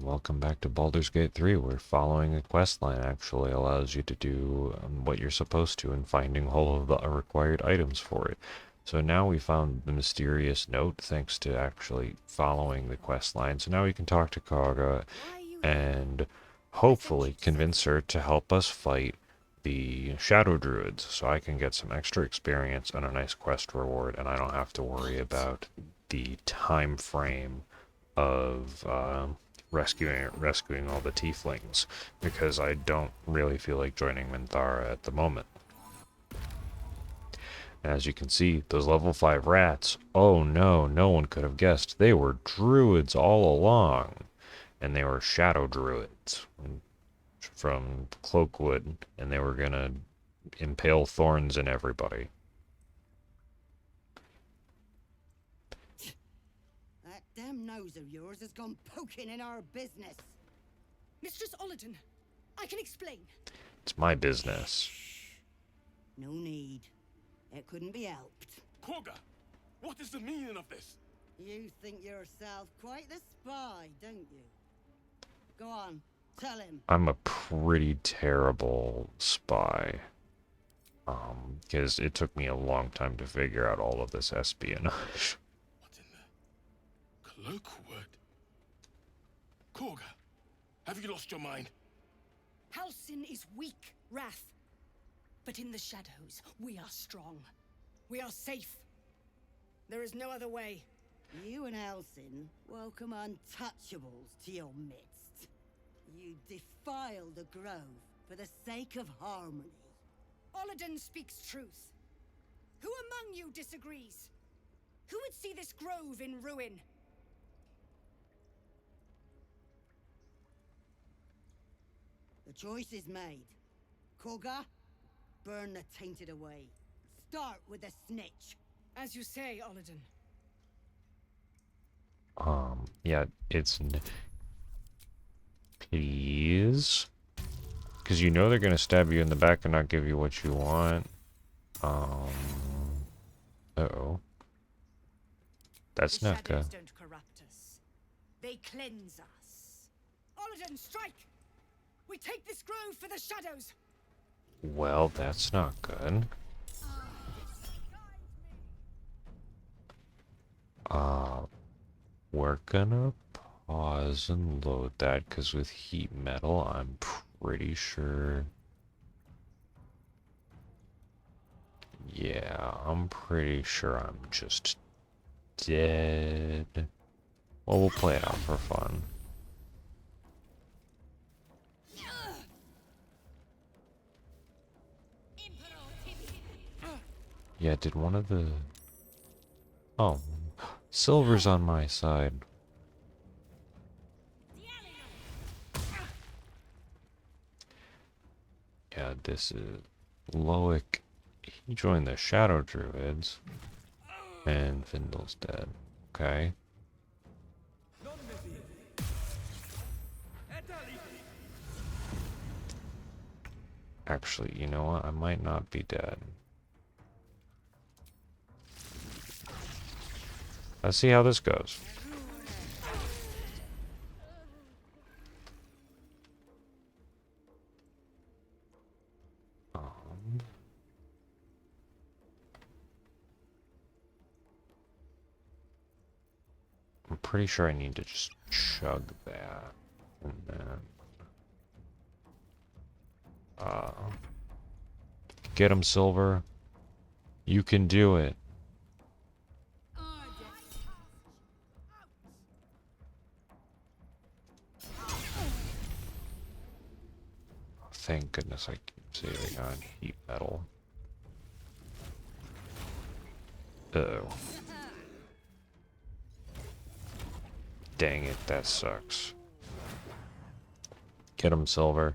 Welcome back to Baldur's Gate 3, where following a quest line actually allows you to do what you're supposed to and finding all of the required items for it. So now we found the mysterious note thanks to actually following the quest line. So now we can talk to Kagha and hopefully convince her to help us fight the Shadow Druids so I can get some extra experience and a nice quest reward, and I don't have to worry about the time frame of rescuing all the tieflings, because I don't really feel like joining Minthara at the moment. And as you can see, those level 5 rats, oh no, no one could have guessed. They were druids all along, and they were shadow druids from Cloakwood, and they were gonna impale thorns in everybody. Damn nose of yours has gone poking in our business. Mistress Olladin, I can explain. It's my business. No need. It couldn't be helped. Kagha, what is the meaning of this? You think yourself quite the spy, don't you? Go on, tell him. I'm a pretty terrible spy. Because it took me a long time to figure out all of this espionage. Cloakwood? Kagha, have you lost your mind? Halsin is weak, Wrath. But in the shadows, we are strong. We are safe. There is no other way. You and Halsin welcome untouchables to your midst. You defile the grove for the sake of harmony. Olladin speaks truth. Who among you disagrees? Who would see this grove in ruin? The choice is made. Kagha, burn the tainted away. Start with the snitch. As you say, Olladin. Yeah, it's... Please? Because you know they're going to stab you in the back and not give you what you want. Uh-oh. That's not good. The shadows don't corrupt us. They cleanse us. Olladin, strike! We take this grove for the shadows! Well, that's not good. We're gonna pause and load that, because with heat metal, I'm pretty sure... Yeah, I'm pretty sure I'm just dead. Well, we'll play it out for fun. Yeah, did one of the... Oh, silver's on my side. Yeah, this is... Loic, he joined the Shadow Druids. And Findle's dead. Okay. Actually, you know what? I might not be dead. Let's see how this goes. I'm pretty sure I need to just chug that. And then... Get him, Silver. You can do it. Thank goodness I keep saving on heat metal. Uh-oh. Dang it, that sucks. Get him, Silver.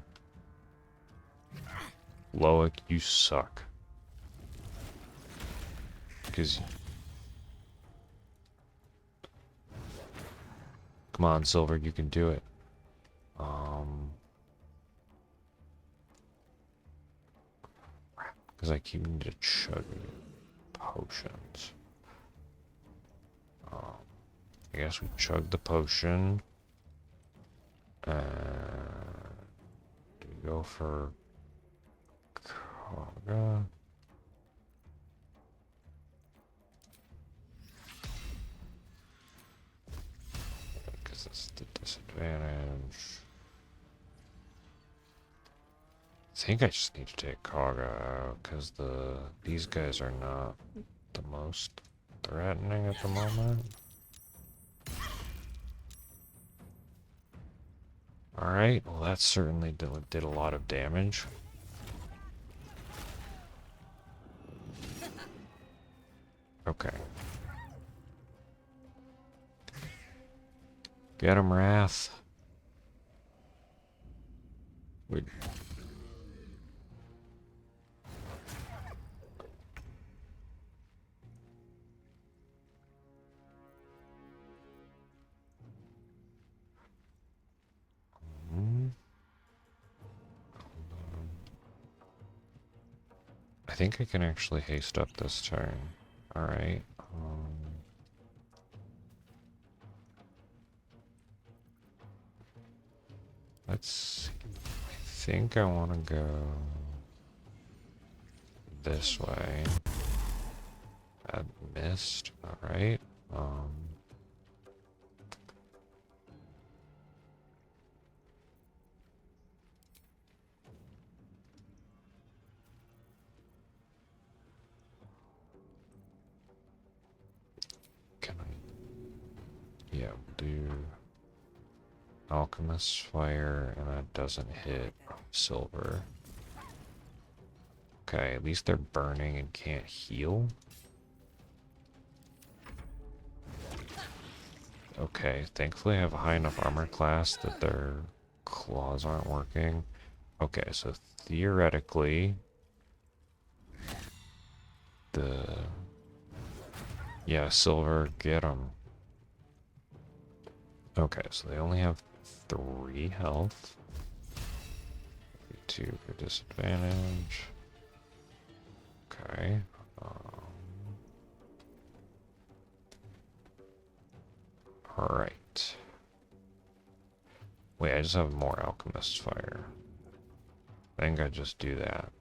Loic, you suck. Because... Come on, Silver, you can do it. Because I keep needing to chug potions. I guess we chug the potion. And we go for Kagha. Because it's the disadvantage. I think I just need to take Kagha out because these guys are not the most threatening at the moment. Alright, well that certainly did a lot of damage. Okay. Get him, Wrath. Wait. I think I can actually haste up this turn. Alright. Let's see. I think I want to go this way. Add mist. Alright. Can I... Yeah, do... Alchemist's Fire, and that doesn't hit Silver. Okay, at least they're burning and can't heal. Okay, thankfully I have a high enough armor class that their claws aren't working. Okay, so theoretically... Yeah, Silver, get them. Okay, so they only have 3 health. 2 for disadvantage. Okay. Alright. Wait, I just have more Alchemist's Fire. I think I just do that.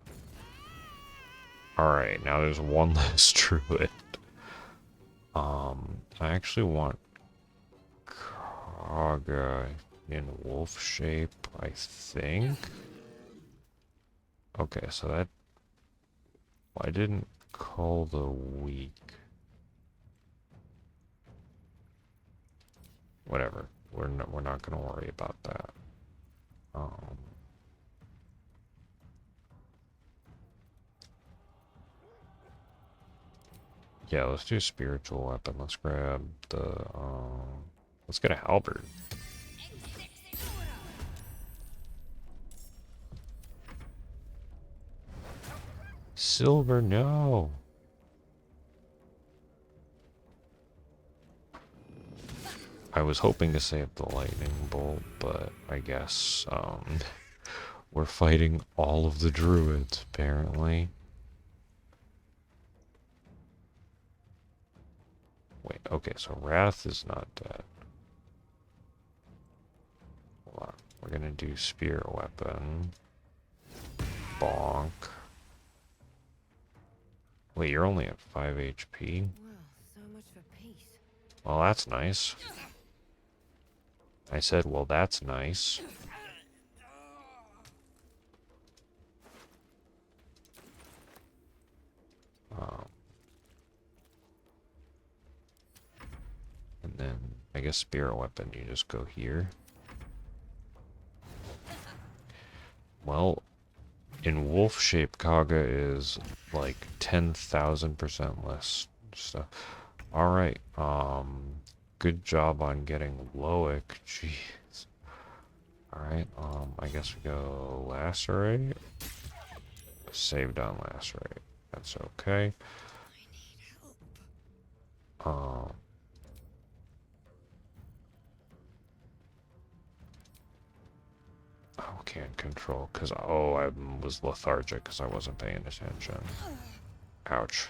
Alright, now there's one less Druid. I actually want Kagha in wolf shape, I think. Okay, so that... Why didn't call the weak? Whatever. We're not gonna worry about that. Yeah, let's do a spiritual weapon. Let's grab the let's get a halberd. Silver, no. I was hoping to save the lightning bolt, but I guess we're fighting all of the druids apparently. Wait, okay, so Wrath is not dead. Hold on. We're gonna do spear weapon. Bonk. Wait, you're only at 5 HP? Well, so much for peace. Well, that's nice. I said, well, that's nice. I guess spirit weapon, you just go here. Well, in wolf shape, Kagha is like 10,000% less stuff. Alright, good job on getting Loic. Jeez. Alright, I guess we go lacerate. Saved on lacerate. That's okay. Um, oh, can't control because I was lethargic because I wasn't paying attention. Ouch.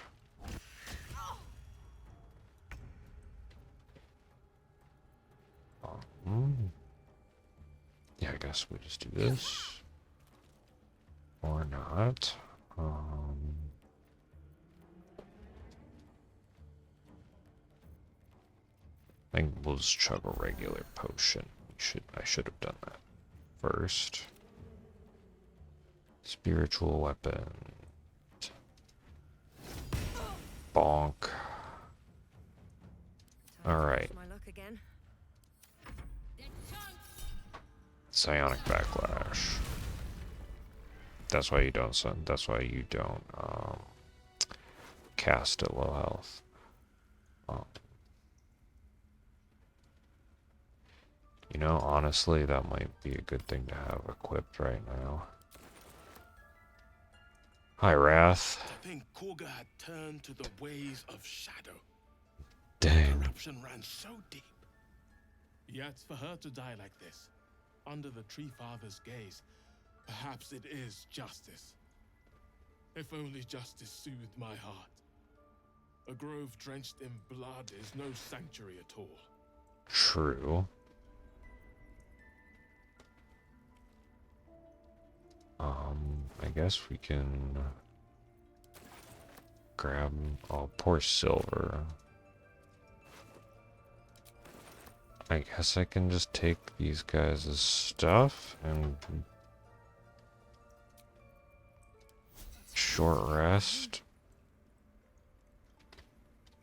Yeah, I guess we just do this or not. I think we'll just chug a regular potion. I should have done that first. Spiritual weapon. Bonk. Alright. My luck again. Psionic backlash. That's why you don't cast at low health. You know, honestly, that might be a good thing to have equipped right now. Hi, Wrath. To think Kagha had turned to the ways of shadow. Dang. Corruption ran so deep. Yet for her to die like this, under the Tree Father's gaze, perhaps it is justice. If only justice soothed my heart. A grove drenched in blood is no sanctuary at all. True. I guess we can grab, oh, poor Silver. I guess I can just take these guys' stuff and short rest.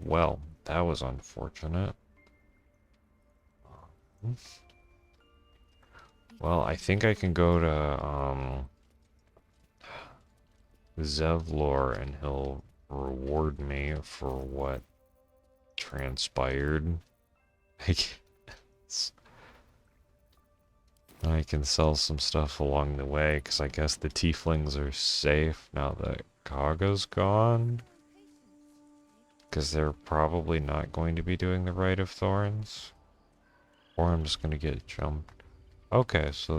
Well, that was unfortunate. Well, I think I can go to Zevlor and he'll reward me for what transpired. I can sell some stuff along the way because I guess the tieflings are safe now that Kagha's gone. Because they're probably not going to be doing the Rite of Thorns. Or I'm just going to get jumped. Okay, so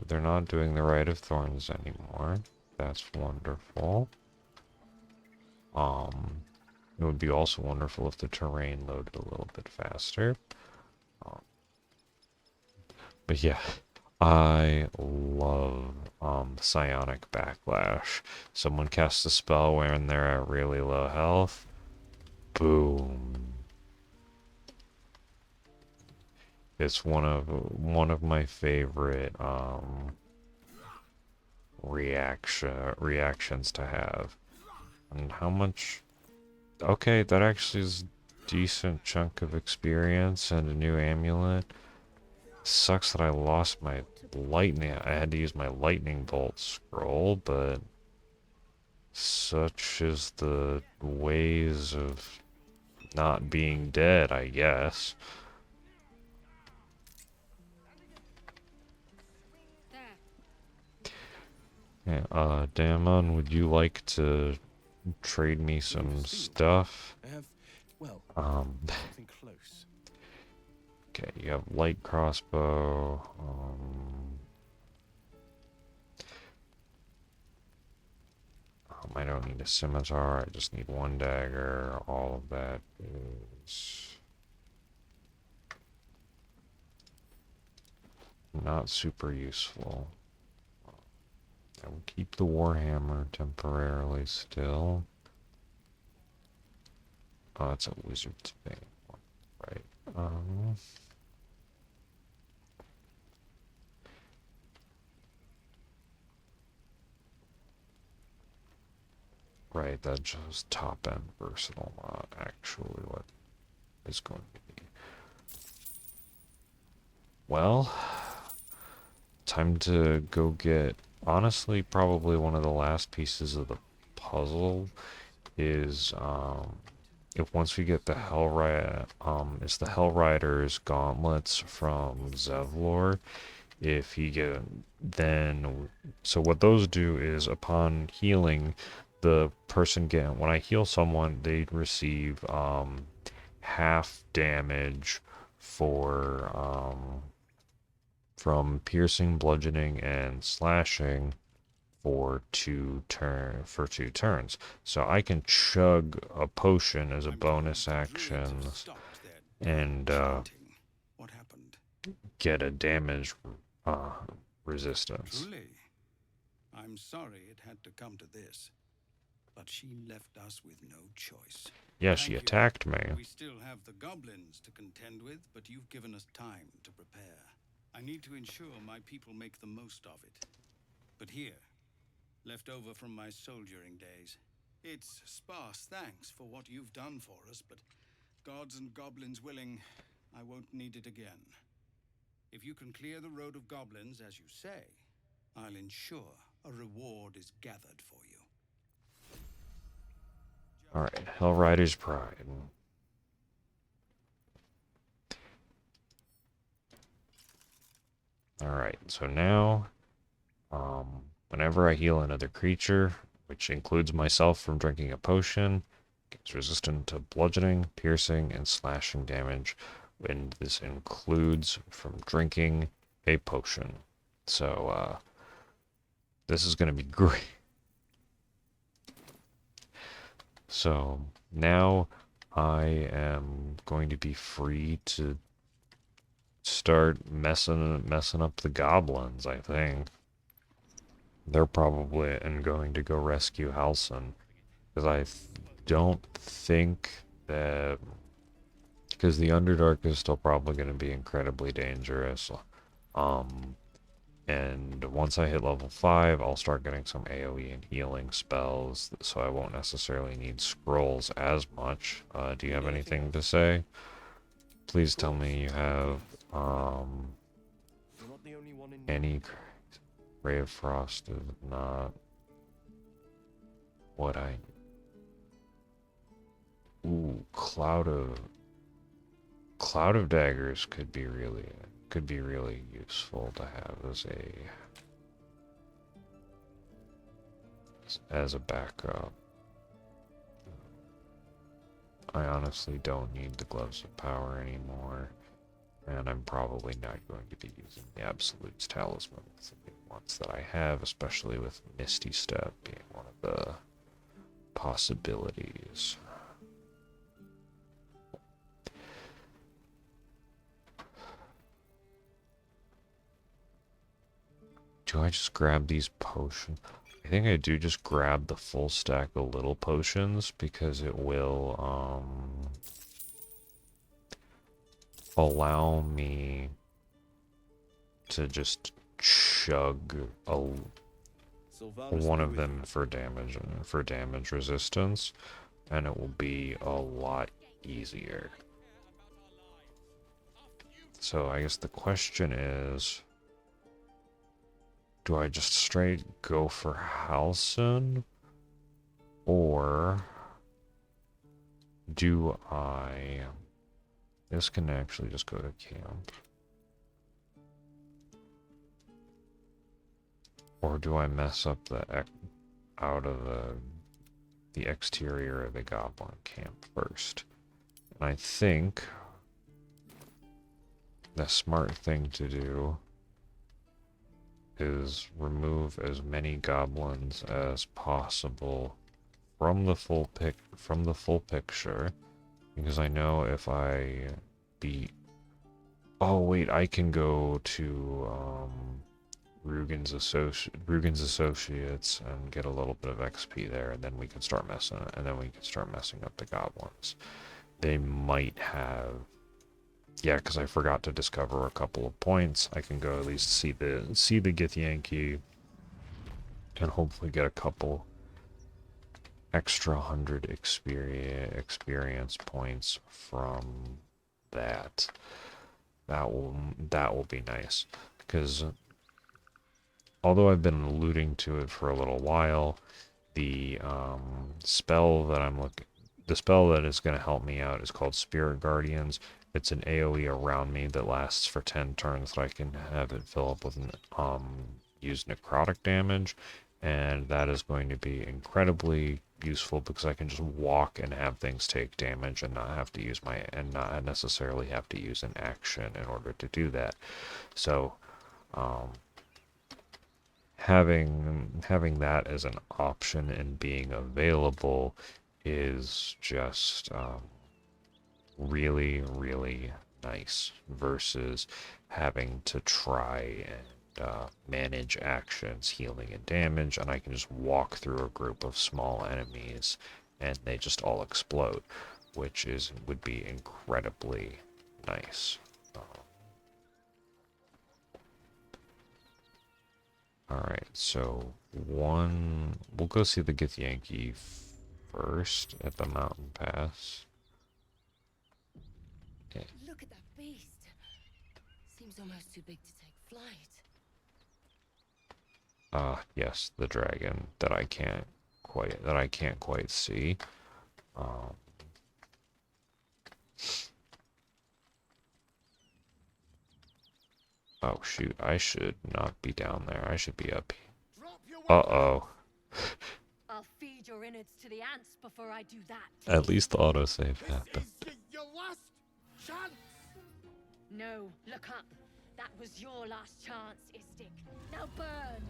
they're not doing the Rite of Thorns anymore. That's wonderful. It would be also wonderful if the terrain loaded a little bit faster. But yeah, I love Psionic Backlash. Someone casts a spell when they're at really low health. Boom. It's one of my favorite reactions to have. And how much? Okay, that actually is a decent chunk of experience and a new amulet. Sucks that I lost my lightning. I had to use my lightning bolt scroll, but such is the ways of not being dead, I guess. Yeah, Damon, would you like to trade me some stuff? Something close. Okay, you have light crossbow. I don't need a scimitar, I just need one dagger. All of that is not super useful. I will keep the warhammer temporarily still. Oh, it's a wizard's bane one, right? Right, that's just top-end versatile, not actually what is going to be. Well, time to go get, honestly, probably one of the last pieces of the puzzle is, if once we get the it's the Hellrider's gauntlets from Zevlor. If he get, then, so what those do is upon healing, the person get, when I heal someone, they receive, half damage for, from piercing, bludgeoning, and slashing for two turns. So I can chug a potion as a bonus action and What happened? get a damage uh, resistance. Truly. I'm sorry it had to come to this. But she left us with no choice. Yeah, Thank she you. attacked me. We still have the goblins to contend with, but you've given us time to prepare. I need to ensure my people make the most of it. But here, left over from my soldiering days, it's sparse thanks for what you've done for us, but gods and goblins willing, I won't need it again. If you can clear the road of goblins, as you say, I'll ensure a reward is gathered for you. Alright, Hellrider's Pride. Alright, so now, whenever I heal another creature, which includes myself from drinking a potion, gets resistant to bludgeoning, piercing, and slashing damage, and this includes from drinking a potion. So, this is going to be great. So, now I am going to be free to start messing up the goblins, I think. They're probably going to go rescue Halsin. Because I don't think that... Because the Underdark is still probably going to be incredibly dangerous. And once I hit level 5, I'll start getting some AoE and healing spells, so I won't necessarily need scrolls as much. Do you have anything to say? Please tell me you have, any... Ray of Frost is not what I... Ooh, Cloud of Daggers could be really useful to have as a backup. I honestly don't need the Gloves of Power anymore, and I'm probably not going to be using the Absolute's Talisman with the new ones that I have, especially with Misty Step being one of the possibilities. Do I just grab these potions? I think I do just grab the full stack of little potions because it will allow me to just chug one of them for damage resistance, and it will be a lot easier. So I guess the question is, do I just straight go for Halsin, or do I... This can actually just go to camp. Or do I mess up out of the exterior of the goblin camp first? And I think the smart thing to do is remove as many goblins as possible from the full picture, because I know if I beat... Oh wait, I can go to Rugen's Associates and get a little bit of XP there, and then we can start messing up the goblins. They might have... Yeah, because I forgot to discover a couple of points. I can go at least see the Githyanki and hopefully get a couple extra 100 experience points from that. that will be nice, because although I've been alluding to it for a little while, the spell that the spell that is going to help me out is called Spirit Guardians. It's an AoE around me that lasts for 10 turns that I can have it fill up with use necrotic damage, and that is going to be incredibly useful because I can just walk and have things take damage and not have to use not necessarily have to use an action in order to do that. So having that as an option and being available is just really, really nice versus having to try and manage actions, healing, and damage, and I can just walk through a group of small enemies and they just all explode, which would be incredibly nice. Alright, so we'll go see the Githyanki first at the mountain pass. Look at that beast. Seems almost too big to take flight. Yes, the dragon that I can't quite see. Oh shoot, I should not be down there. I should be up here. Uh-oh. I'll feed your innards to the ants before I do that. At least the autosave happened. Your last chance. No, look up. That was your last chance, Istik. Now burn.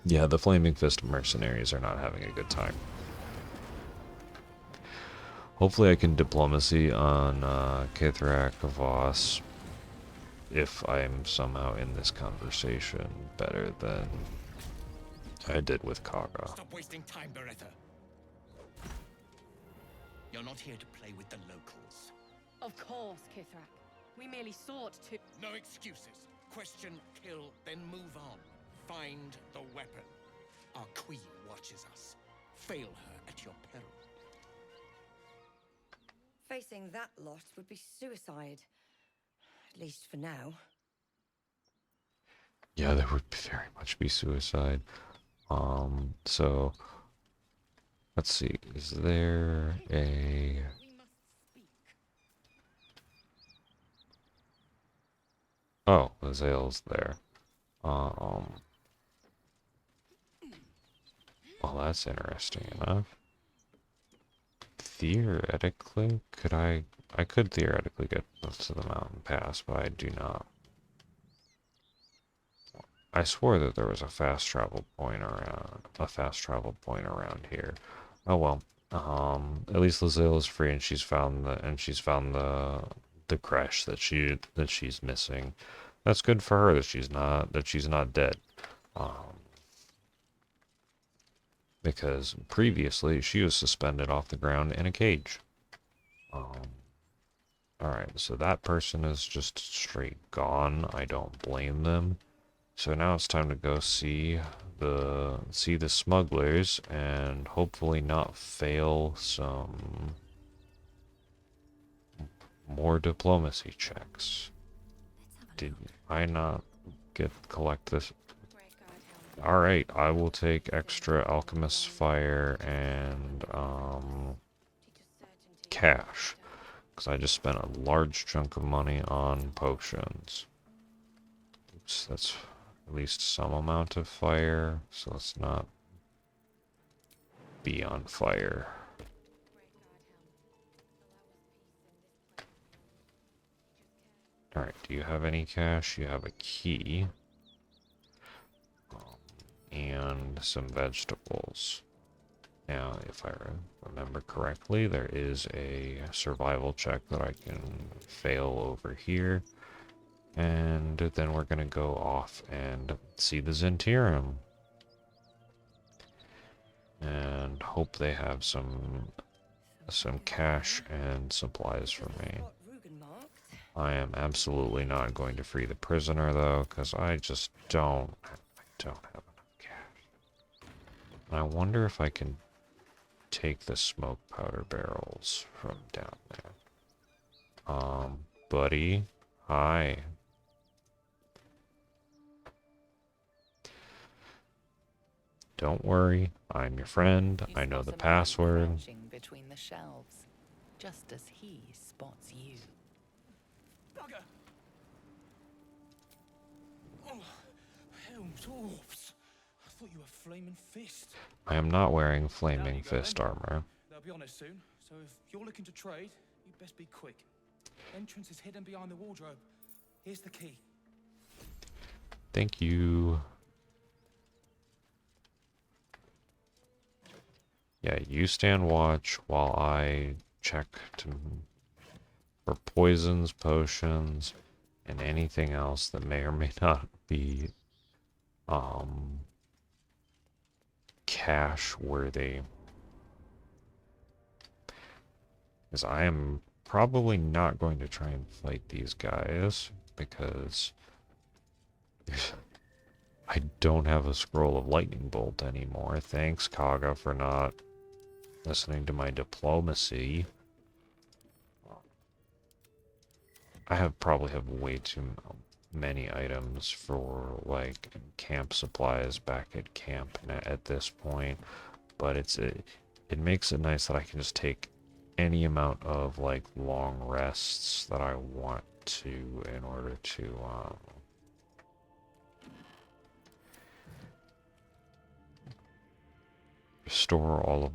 Yeah, the Flaming Fist mercenaries are not having a good time. Hopefully I can diplomacy on Kithrak Voss if I'm somehow in this conversation better than I did with Kagha. Stop wasting time, Beretta. You're not here to play with the locals. Of course, Kithrak. We merely sought to... No excuses. Question, kill, then move on. Find the weapon. Our queen watches us. Fail her at your peril. Facing that lot would be suicide. At least for now. Yeah, there would very much be suicide. So let's see. Is there a... We must speak. Oh, Azale's there. Well, that's interesting enough. Theoretically, I could theoretically get to the mountain pass, but I do not. I swore that there was a fast travel point around here. Oh well. At least Lazelle is free and she's found the crash that she's missing. That's good for her that she's not dead. Because previously she was suspended off the ground in a cage. Alright, so that person is just straight gone. I don't blame them. So now it's time to go see the smugglers and hopefully not fail some more diplomacy checks. Did I not collect this? Alright, I will take extra Alchemist's Fire and cash. Because I just spent a large chunk of money on potions. Oops, that's at least some amount of fire, so let's not be on fire. Alright, do you have any cash? You have a key. And some vegetables. Now, if I remember correctly, there is a survival check that I can fail over here. And then we're going to go off and see the Zentirum. And hope they have some cash and supplies for me. I am absolutely not going to free the prisoner, though, because I just don't have enough cash. And I wonder if I can take the smoke powder barrels from down there. Buddy, hi. Don't worry, I'm your friend. You I know spot the a man password. crouching between the shelves, just as he spots you. Bugger! Oh, helms, orbs. I thought you were Flaming Fist. I am not wearing Down flaming you go, fist then. armor. They'll be on us soon, so if you're looking to trade, you best be quick. Entrance is hidden behind the wardrobe. Here's the key. Thank you. Yeah, you stand watch while I check for poisons, potions, and anything else that may or may not be cash worthy. Because I am probably not going to try and fight these guys because I don't have a scroll of lightning bolt anymore. Thanks, Kagha, for not listening to my diplomacy. I probably have way too many items for like camp supplies back at camp at this point, but it makes it nice that I can just take any amount of like long rests that I want to in order to restore all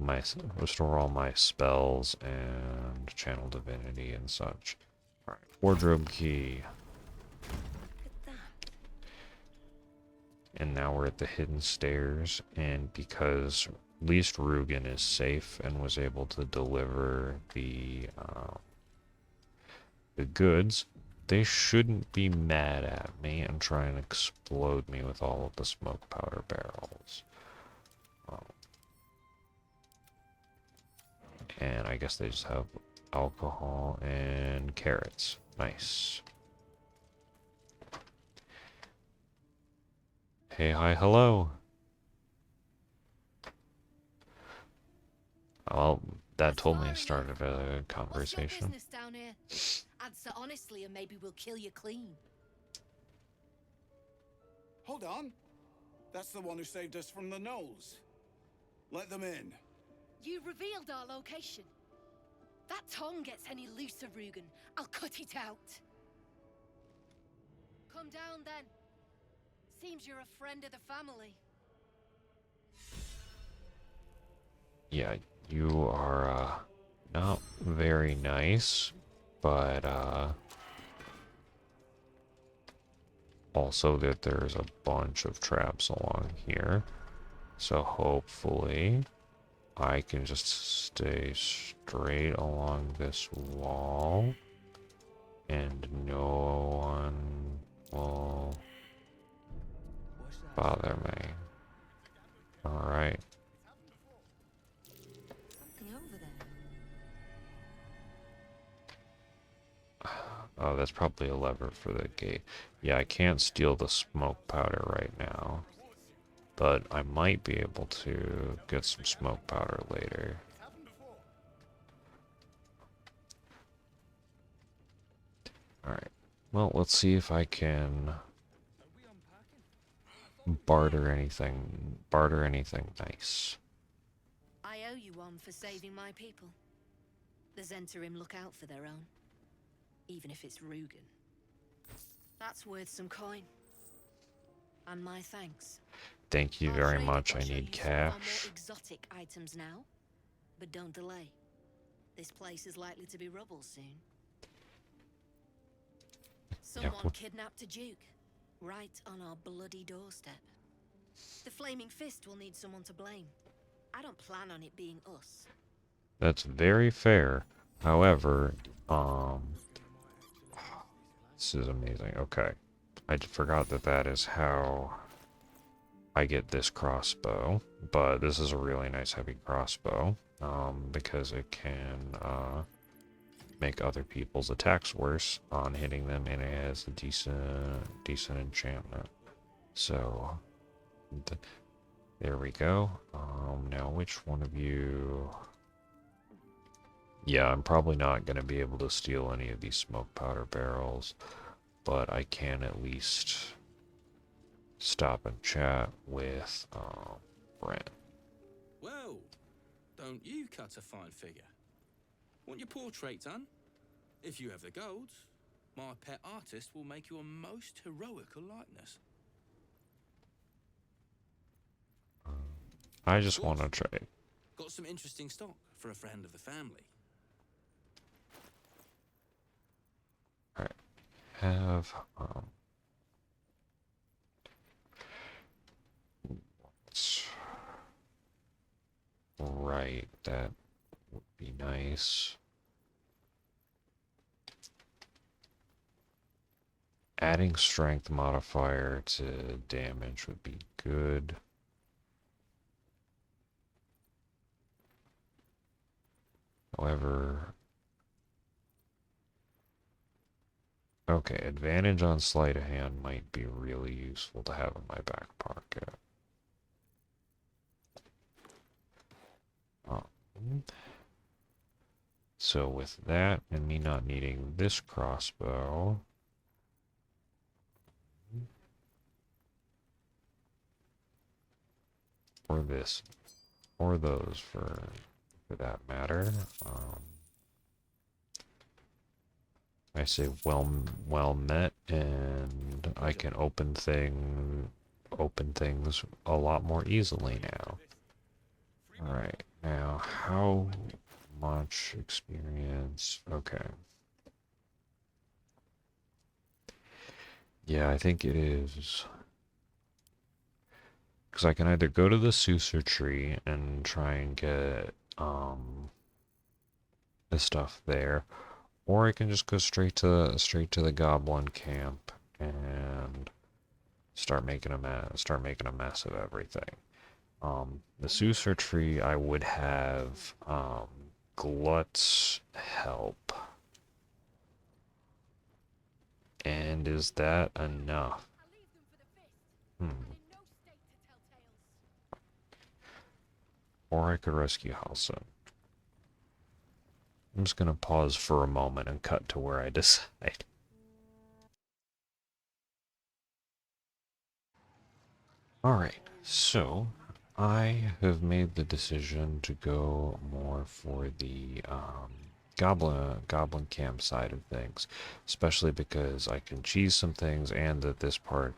my spells and channel divinity and such. All right, wardrobe key. And now we're at the hidden stairs, and because at least Rugen is safe and was able to deliver the goods, they shouldn't be mad at me and try and explode me with all of the smoke powder barrels. And I guess they just have alcohol and carrots. Nice. Hey, hi, hello. Well, that told me to start a conversation. What's your business down here? Answer honestly and maybe we'll kill you clean. Hold on. That's the one who saved us from the gnolls. Let them in. You revealed our location. That tongue gets any looser, Rugen, I'll cut it out. Come down then. Seems you're a friend of the family. Yeah, you are not very nice, but also that there's a bunch of traps along here. So hopefully I can just stay straight along this wall and no one will bother me. Alright. Something over there. Oh, that's probably a lever for the gate. Yeah, I can't steal the smoke powder right now, but I might be able to get some smoke powder later. Alright, well, let's see if I can barter anything nice. I owe you one for saving my people. The Zentarim look out for their own, even if it's Rugen. That's worth some coin. And my thanks. Thank you I'll very trade much, up I and show need you some of our more cash. exotic items now, but don't delay. This place is likely to be rubble soon. Someone kidnapped a duke, right on our bloody doorstep. The Flaming Fist will need someone to blame. I don't plan on it being us. That's very fair. However, this is amazing. Okay. I forgot that is how I get this crossbow, but this is a really nice heavy crossbow, because it can, make other people's attacks worse on hitting them, and it has a decent enchantment. So, There we go. Now which one of you... Yeah, I'm probably not going to be able to steal any of these smoke powder barrels, but I can at least stop and chat with Brent. Well, don't you cut a fine figure? Want your portrait done? If you have the gold, my pet artist will make you a most heroical likeness. I just want to trade. Got some interesting stock for a friend of the family. Alright. Have, right, that would be nice. Adding strength modifier to damage would be good. However, okay, advantage on sleight of hand might be really useful to have in my back pocket. So with that, and me not needing this crossbow, or this, or those for that matter, I say well met, and I can open things a lot more easily now. Alright, now how much experience? Okay. Yeah, I think it is. Because I can either go to the Suser tree and try and get the stuff there, or I can just go straight to the Goblin camp and start making a mess of everything. The Suser tree, I would have Glut's help. And is that enough? Or I could rescue Halson. I'm just going to pause for a moment and cut to where I decide. Alright, so I have made the decision to go more for the goblin camp side of things, especially because I can cheese some things and that this part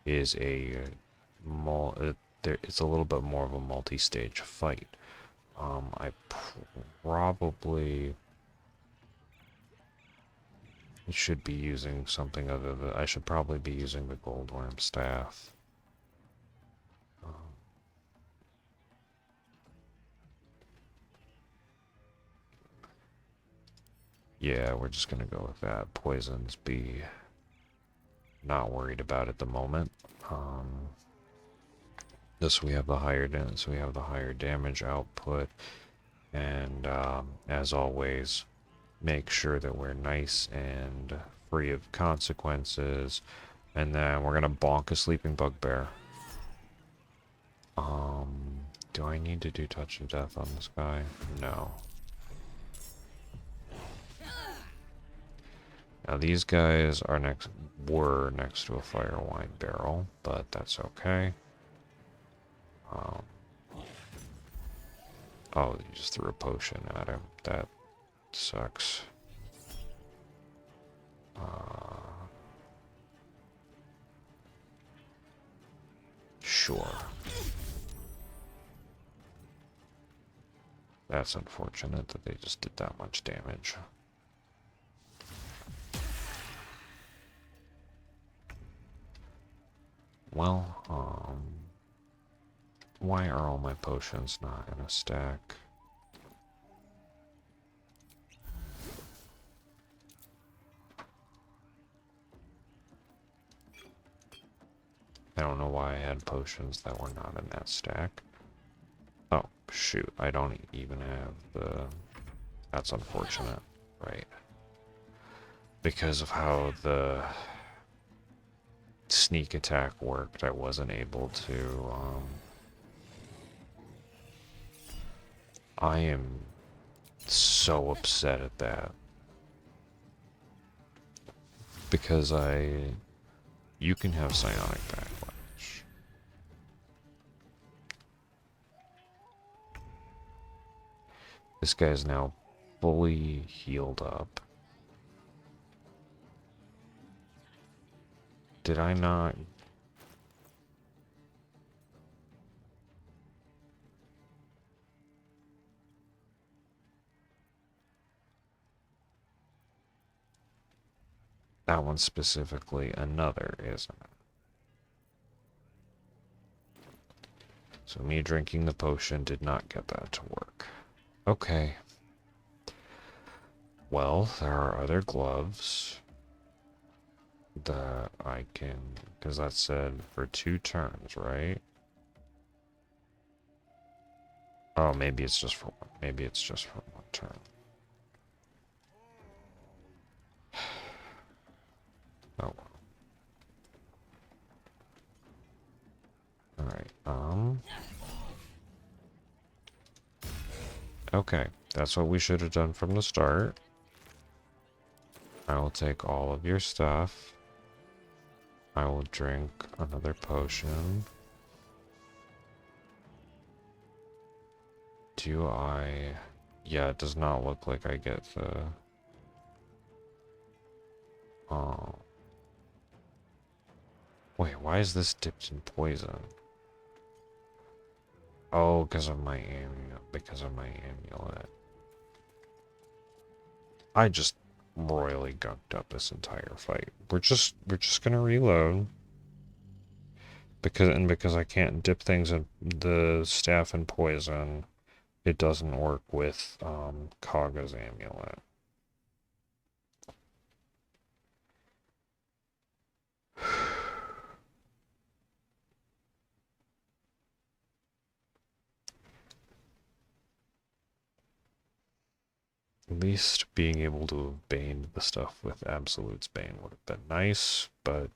is it's a little bit more of a multi-stage fight. I probably should be using something other than... I should probably be using the Goldworm Staff. Yeah, we're just gonna go with that. Poisons be not worried about at the moment. This we have the higher damage output, and as always, make sure that we're nice and free of consequences. And then we're gonna bonk a sleeping bugbear. Do I need to do touch of death on this guy? No. Now these guys were next to a fire wine barrel, but that's okay. Oh, you just threw a potion at him. That sucks. Sure. That's unfortunate that they just did that much damage. Well, why are all my potions not in a stack? I don't know why I had potions that were not in that stack. Oh, shoot, I don't even have the... That's unfortunate, right? Because of how the sneak attack worked, I wasn't able to I am so upset at that. Because you can have psionic backlash. This guy is now fully healed up. Did I not? That one specifically, another, isn't it? So me drinking the potion did not get that to work. Okay. Well, there are other gloves that I can, because that said for 2 turns, right? Oh, maybe it's just for one. Maybe it's just for 1 turn. Oh. Alright, okay, that's what we should have done from the start. I will take all of your stuff. I will drink another potion. Do I... Yeah, it does not look like I get the... Oh. Wait, why is this dipped in poison? Oh, because of my amulet. I just royally gunked up this entire fight. We're just gonna reload. Because I can't dip things in the staff in poison, it doesn't work with Kagha's amulet. At least being able to have baned the stuff with Absolute's Bane would have been nice, but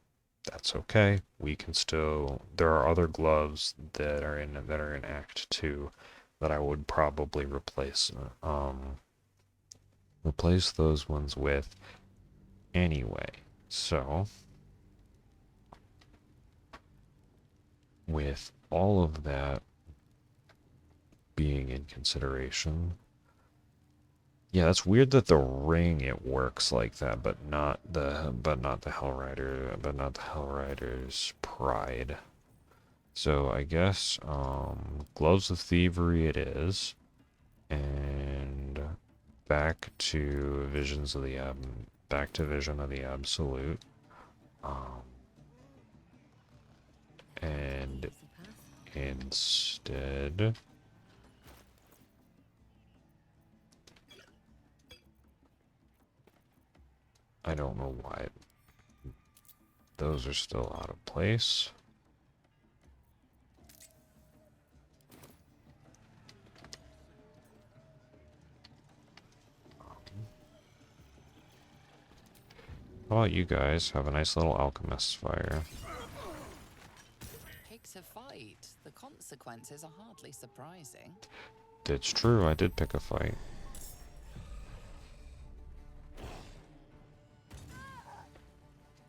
that's okay. We can still... There are other gloves that are in Act 2 that I would probably replace those ones with anyway. So, with all of that being in consideration, yeah, that's weird that the ring it works like that, but not the Hellrider's Pride. So I guess Gloves of Thievery it is, and back to Vision of the Absolute, and instead. I don't know why those are still out of place. How about you guys have a nice little alchemist's fire? Picks a fight. The consequences are hardly surprising. It's true, I did pick a fight.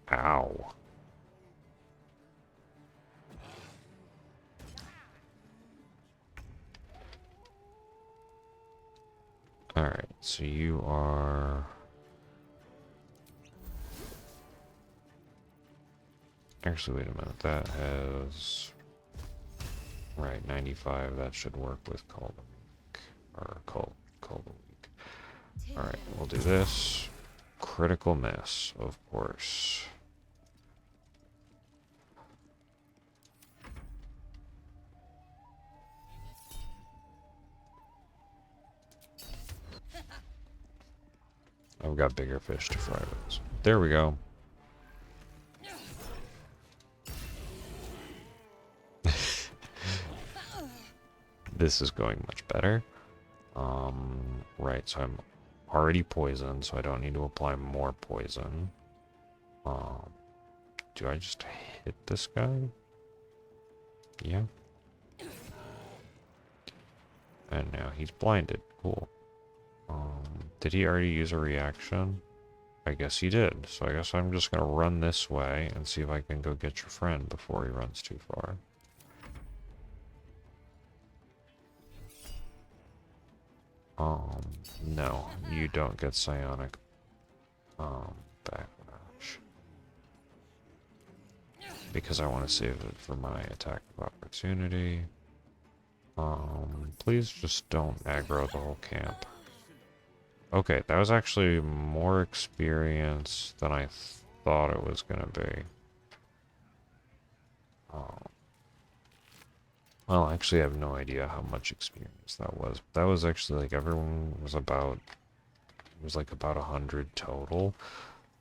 Ow. Alright, so you are... Actually, wait a minute, that has... Right, 95, that should work with Call the Week. Or Call the Week. Alright, we'll do this. Critical miss, of course. I've got bigger fish to fry with. There we go. This is going much better. Right, so I'm already poisoned, so I don't need to apply more poison. Do I just hit this guy? Yeah. And now he's blinded. Cool. Did he already use a reaction? I guess he did. So I guess I'm just gonna run this way and see if I can go get your friend before he runs too far. No, you don't get psionic, backlash. Because I want to save it for my attack of opportunity. Please just don't aggro the whole camp. Okay, that was actually more experience than I thought it was gonna be. Well, actually, I have no idea how much experience that was. That was actually like everyone was about. It was like about 100 total.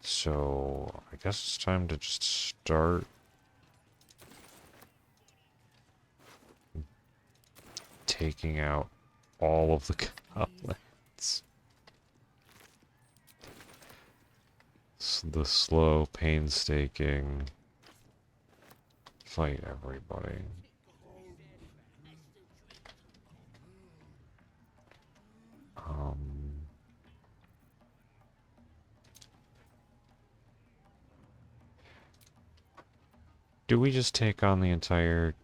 So I guess it's time to just start taking out all of the goblins. The slow, painstaking fight everybody. Do we just take on the entire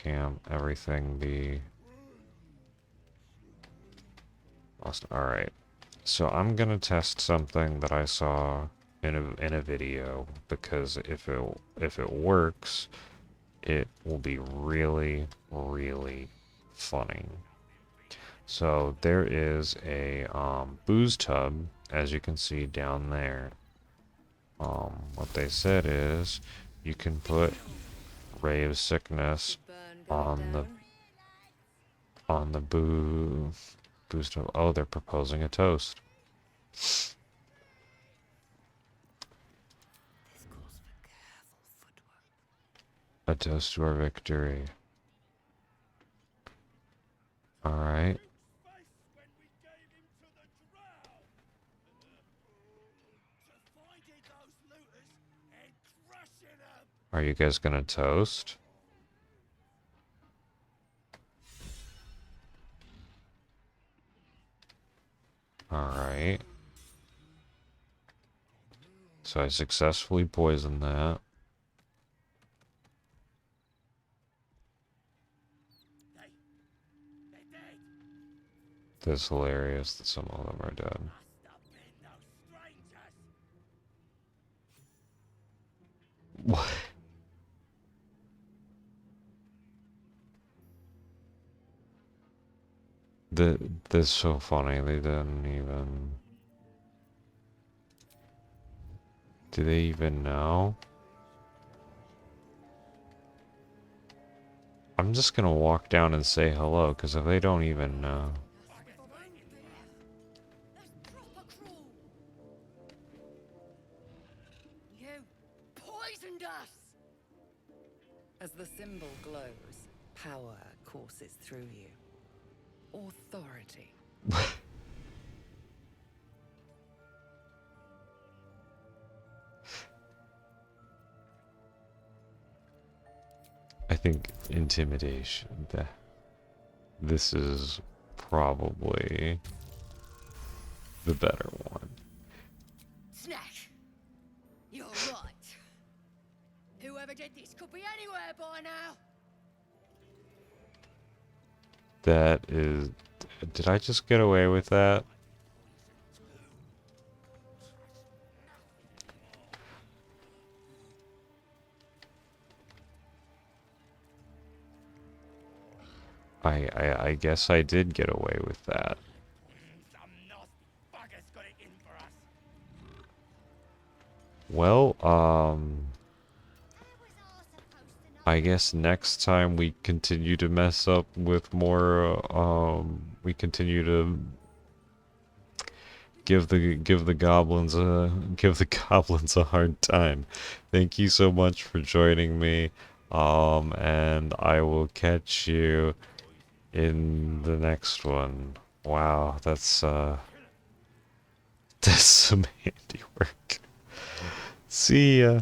camp? Everything be lost. Alright. So I'm gonna test something that I saw in a video, because if it works, it will be really, really funny. So there is a booze tub, as you can see down there. What they said is you can put Ray of Sickness on the booze tub. Oh, they're proposing a toast. A toast to our victory. Alright. Are you guys gonna toast? Alright. So I successfully poisoned that. That's hilarious that some of them are dead. What? That's so funny. They didn't even... Do they even know? I'm just gonna walk down and say hello, because if they don't even know... You poisoned us! As the symbol glows, power courses through you. Authority. I think intimidation. This is probably the better one. Snack! You're right. Whoever did this could be anywhere by now. That is... Did I just get away with that? I guess I did get away with that. Well, I guess next time we continue to mess up with more, we continue to give the goblins a hard time. Thank you so much for joining me, and I will catch you in the next one. Wow, that's some handiwork. See ya.